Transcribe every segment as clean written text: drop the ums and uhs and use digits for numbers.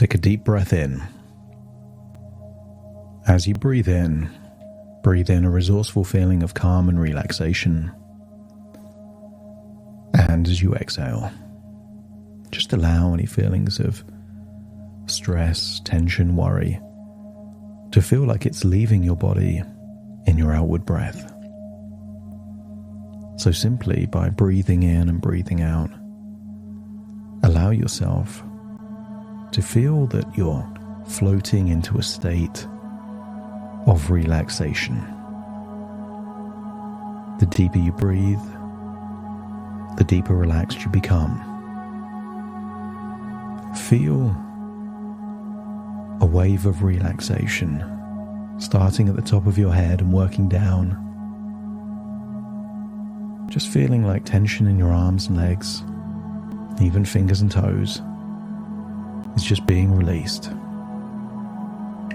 Take a deep breath in. As you breathe in a resourceful feeling of calm and relaxation. And as you exhale, just allow any feelings of stress, tension, worry to feel like it's leaving your body in your outward breath. So simply by breathing in and breathing out, allow yourself to feel that you're floating into a state of relaxation. The deeper you breathe, the deeper relaxed you become. Feel a wave of relaxation starting at the top of your head and working down. Just feeling like tension in your arms and legs, even fingers and toes, is just being released.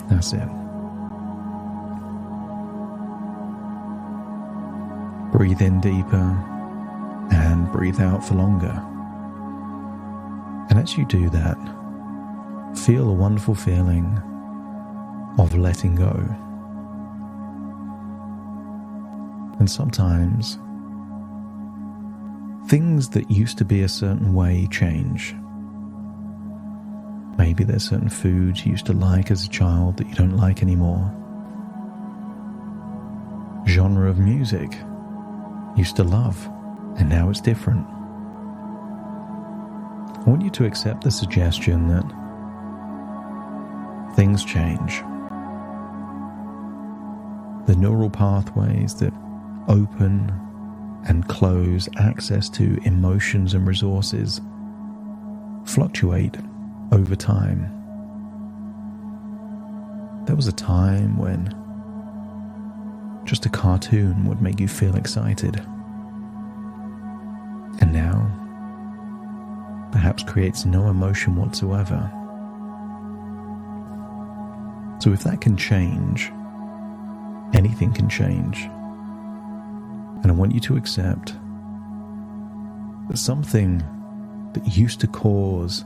That's it. Breathe in deeper and breathe out for longer. And as you do that, feel a wonderful feeling of letting go. And sometimes things that used to be a certain way change. Maybe there's certain foods you used to like as a child that you don't like anymore. Genre of music you used to love, and now it's different. I want you to accept the suggestion that things change. The neural pathways that open and close access to emotions and resources fluctuate over time. There was a time when just a cartoon would make you feel excited, and now perhaps creates no emotion whatsoever. So if that can change, anything can change. And I want you to accept that something that used to cause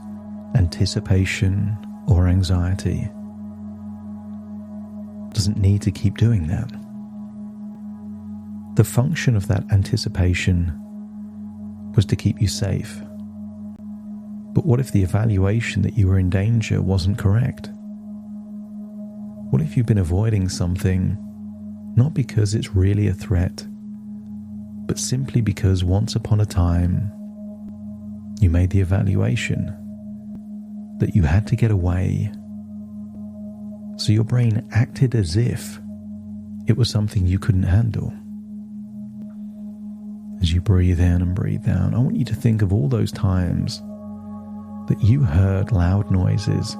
anticipation or anxiety doesn't need to keep doing that. The function of that anticipation was to keep you safe. But what if the evaluation that you were in danger wasn't correct? What if you've been avoiding something not because it's really a threat, but simply because once upon a time you made the evaluation that you had to get away, so your brain acted as if it was something you couldn't handle? As you breathe in and breathe out, I want you to think of all those times that you heard loud noises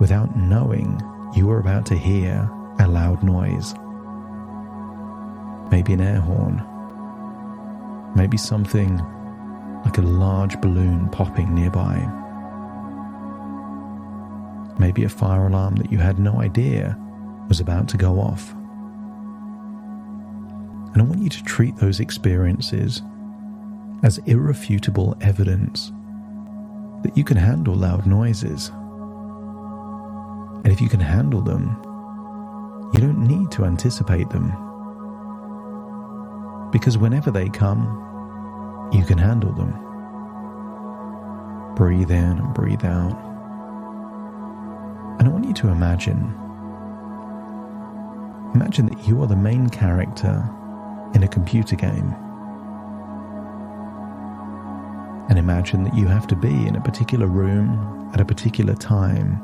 without knowing you were about to hear a loud noise. Maybe an air horn. Maybe something like a large balloon popping nearby. Maybe a fire alarm that you had no idea was about to go off. And I want you to treat those experiences as irrefutable evidence that you can handle loud noises. And if you can handle them, you don't need to anticipate them. Because whenever they come, you can handle them. Breathe in and breathe out. And I want you to imagine that you are the main character in a computer game. And imagine that you have to be in a particular room at a particular time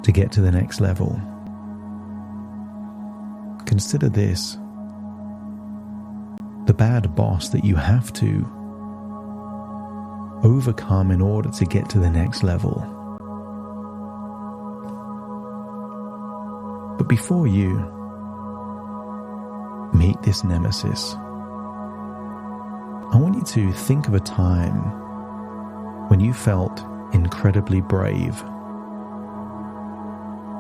to get to the next level. Consider this: the bad boss that you have to overcome in order to get to the next level. But before you meet this Nemesis, I want you to think of a time when you felt incredibly brave.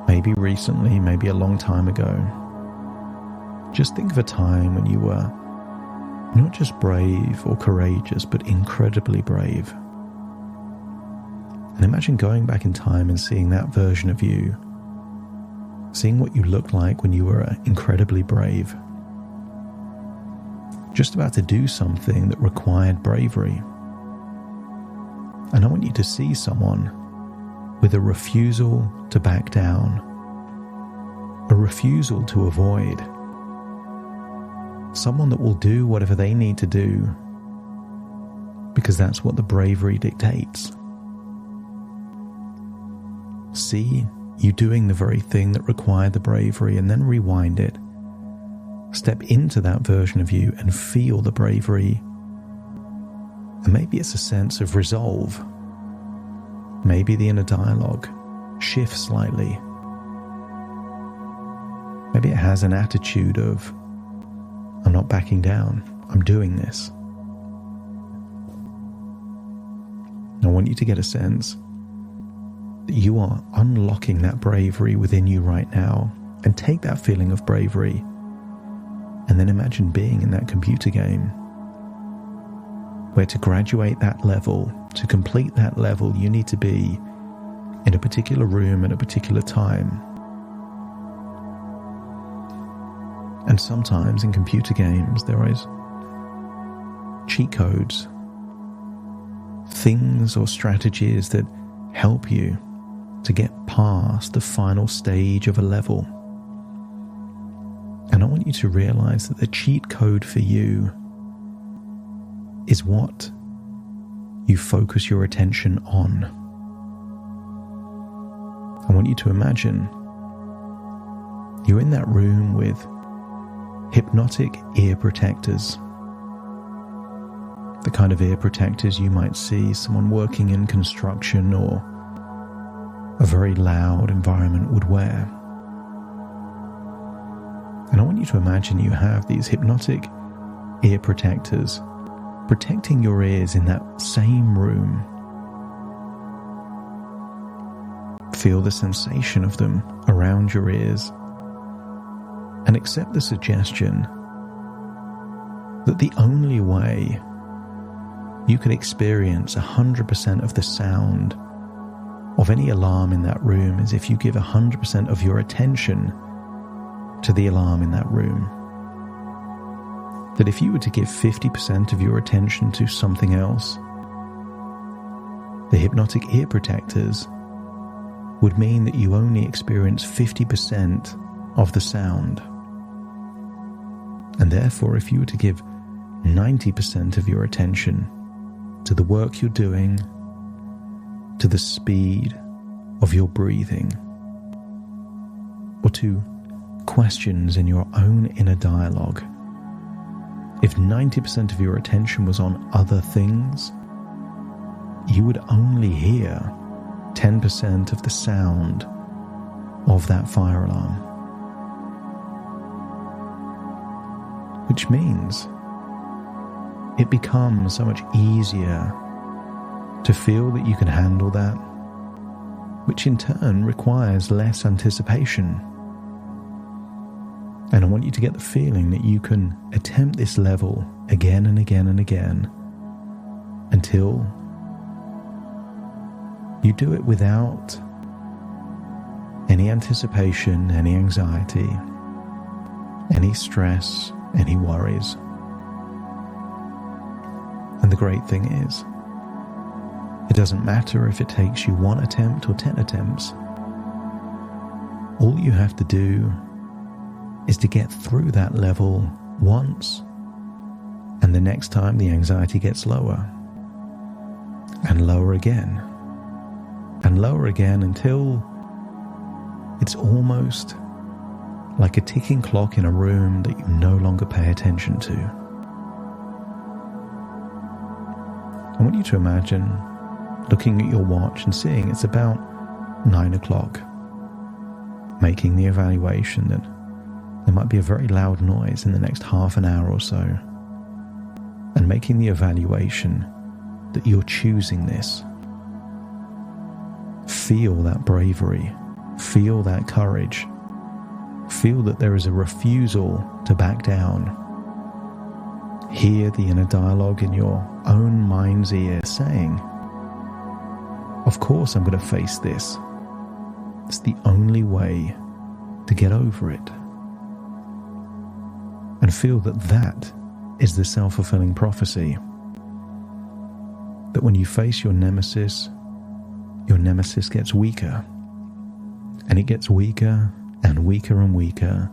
Maybe recently, maybe a long time ago. Just think of a time when you were not just brave or courageous, but incredibly brave. And imagine going back in time and seeing that version of you, seeing what you looked like when you were incredibly brave, just about to do something that required bravery. And I want you to see someone with a refusal to back down, a refusal to avoid, someone that will do whatever they need to do because that's what the bravery dictates. See you doing the very thing that required the bravery, and then rewind it. Step into that version of you and feel the bravery. And maybe it's a sense of resolve. Maybe the inner dialogue shifts slightly. Maybe it has an attitude of, I'm not backing down, I'm doing this. I want you to get a sense that you are unlocking that bravery within you right now, and take that feeling of bravery and then imagine being in that computer game where to graduate that level, to complete that level, you need to be in a particular room at a particular time. And sometimes in computer games there is cheat codes, things or strategies that help you to get past the final stage of a level. And I want you to realize that the cheat code for you is what you focus your attention on. I want you to imagine you're in that room with hypnotic ear protectors. The kind of ear protectors you might see someone working in construction or a very loud environment would wear. And I want you to imagine you have these hypnotic ear protectors protecting your ears in that same room. Feel the sensation of them around your ears, and accept the suggestion that the only way you can experience 100% of the sound of any alarm in that room is if you give 100% of your attention to the alarm in that room. That if you were to give 50% of your attention to something else, the hypnotic ear protectors would mean that you only experience 50% of the sound. And therefore, if you were to give 90% of your attention to the work you're doing, to the speed of your breathing, or to questions in your own inner dialogue, if 90% of your attention was on other things, you would only hear 10% of the sound of that fire alarm. Which means it becomes so much easier to feel that you can handle that, which in turn requires less anticipation. And I want you to get the feeling that you can attempt this level again and again and again until you do it without any anticipation, any anxiety, any stress, any worries. And the great thing is, it doesn't matter if it takes you 1 attempt or 10 attempts. All you have to do is to get through that level once, and the next time the anxiety gets lower, and lower again, and lower again, until it's almost like a ticking clock in a room that you no longer pay attention to. I want you to imagine looking at your watch and seeing it's about 9 o'clock, making the evaluation that there might be a very loud noise in the next half an hour or so, and making the evaluation that you're choosing this. Feel that bravery, feel that courage, feel that there is a refusal to back down. Hear the inner dialogue in your own mind's ear saying, Of course I'm going to face this. It's the only way to get over it. And feel that that is the self-fulfilling prophecy. That when you face your nemesis gets weaker. And it gets weaker and weaker and weaker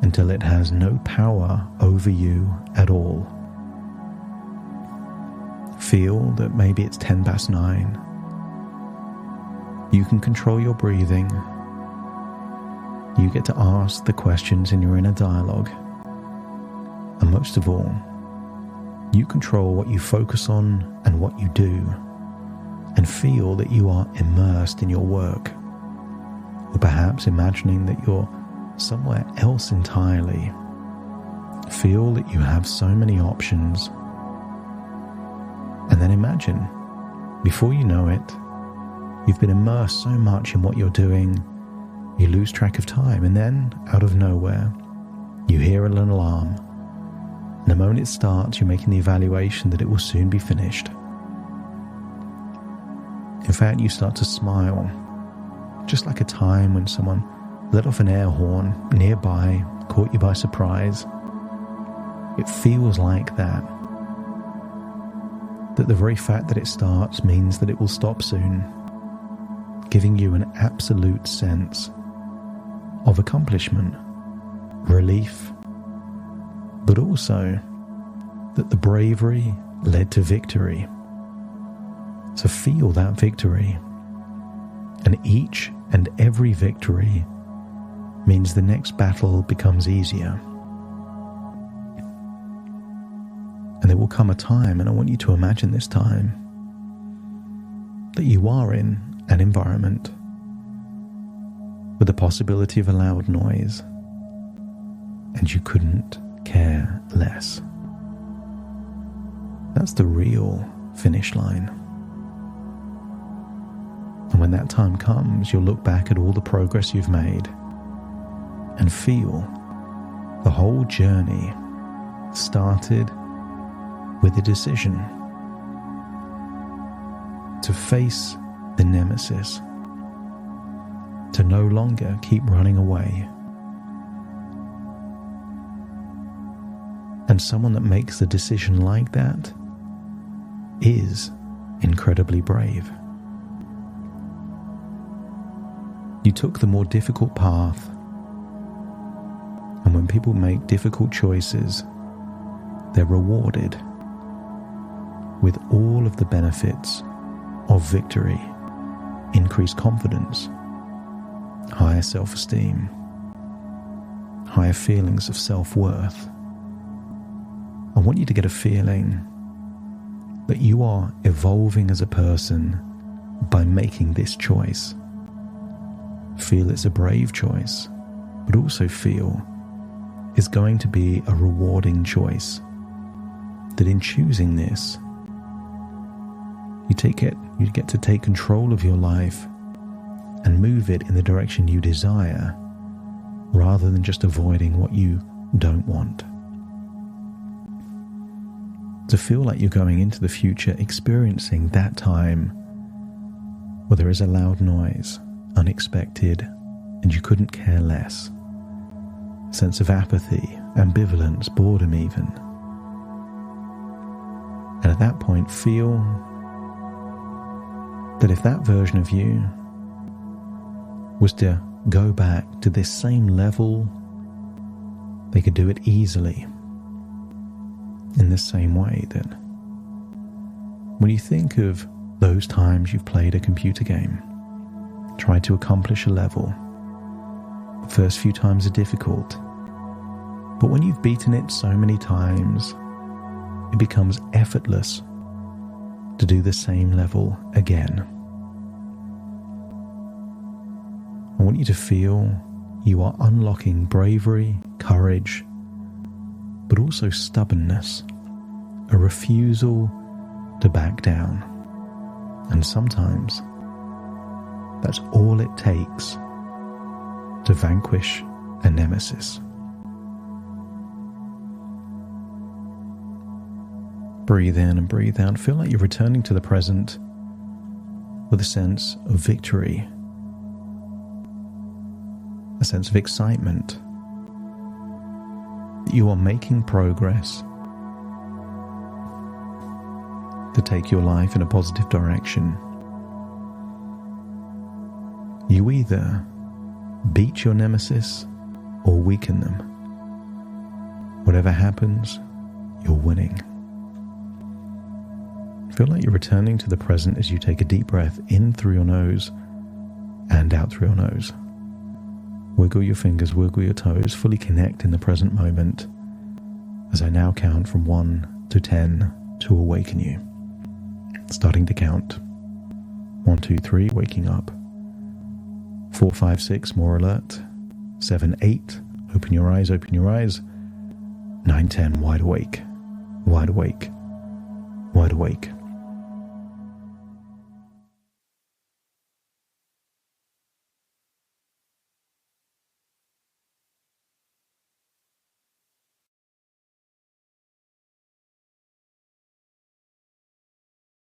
until it has no power over you at all. Feel that maybe it's 9:10. You can control your breathing. You get to ask the questions in your inner dialogue. And most of all, you control what you focus on and what you do, and feel that you are immersed in your work, or perhaps imagining that you're somewhere else entirely. Feel that you have so many options, and then imagine, before you know it, you've been immersed so much in what you're doing, you lose track of time, and then, out of nowhere, you hear an alarm. And the moment it starts, you're making the evaluation that it will soon be finished. In fact, you start to smile, just like a time when someone let off an air horn nearby, caught you by surprise. It feels like that. That the very fact that it starts means that it will stop soon, giving you an absolute sense of accomplishment, relief, but also that the bravery led to victory. So feel that victory. And each and every victory means the next battle becomes easier. And there will come a time, and I want you to imagine this time, that you are in an environment with the possibility of a loud noise, and you couldn't care less. That's the real finish line. And when that time comes, you'll look back at all the progress you've made and feel the whole journey started with a decision to face the nemesis, to no longer keep running away. And someone that makes a decision like that is incredibly brave. You took the more difficult path, and when people make difficult choices, they're rewarded with all of the benefits of victory, increased confidence, higher self-esteem, higher feelings of self-worth. I want you to get a feeling that you are evolving as a person by making this choice. Feel it's a brave choice, but also feel it's going to be a rewarding choice. That in choosing this, you get to take control of your life and move it in the direction you desire, rather than just avoiding what you don't want. To feel like you're going into the future experiencing that time where there is a loud noise, unexpected, and you couldn't care less. Sense of apathy, ambivalence, boredom even. And at that point, feel that if that version of you was to go back to this same level, they could do it easily. In the same way that when you think of those times you've played a computer game, tried to accomplish a level, the first few times are difficult, but when you've beaten it so many times, it becomes effortless to do the same level again. I want you to feel you are unlocking bravery, courage, but also stubbornness, a refusal to back down. And sometimes that's all it takes to vanquish a nemesis. Breathe in and breathe out. Feel like you're returning to the present, with a sense of victory, a sense of excitement that you are making progress to take your life in a positive direction. You either beat your nemesis or weaken them. Whatever happens, you're winning. Feel like you're returning to the present as you take a deep breath in through your nose and out through your nose. Wiggle your fingers, wiggle your toes, fully connect in the present moment as I now count from 1 to 10 to awaken you. Starting to count. 1, 2, 3, waking up. 4, 5, 6, more alert. 7, 8, open your eyes, open your eyes. 9, 10, wide awake, wide awake, wide awake.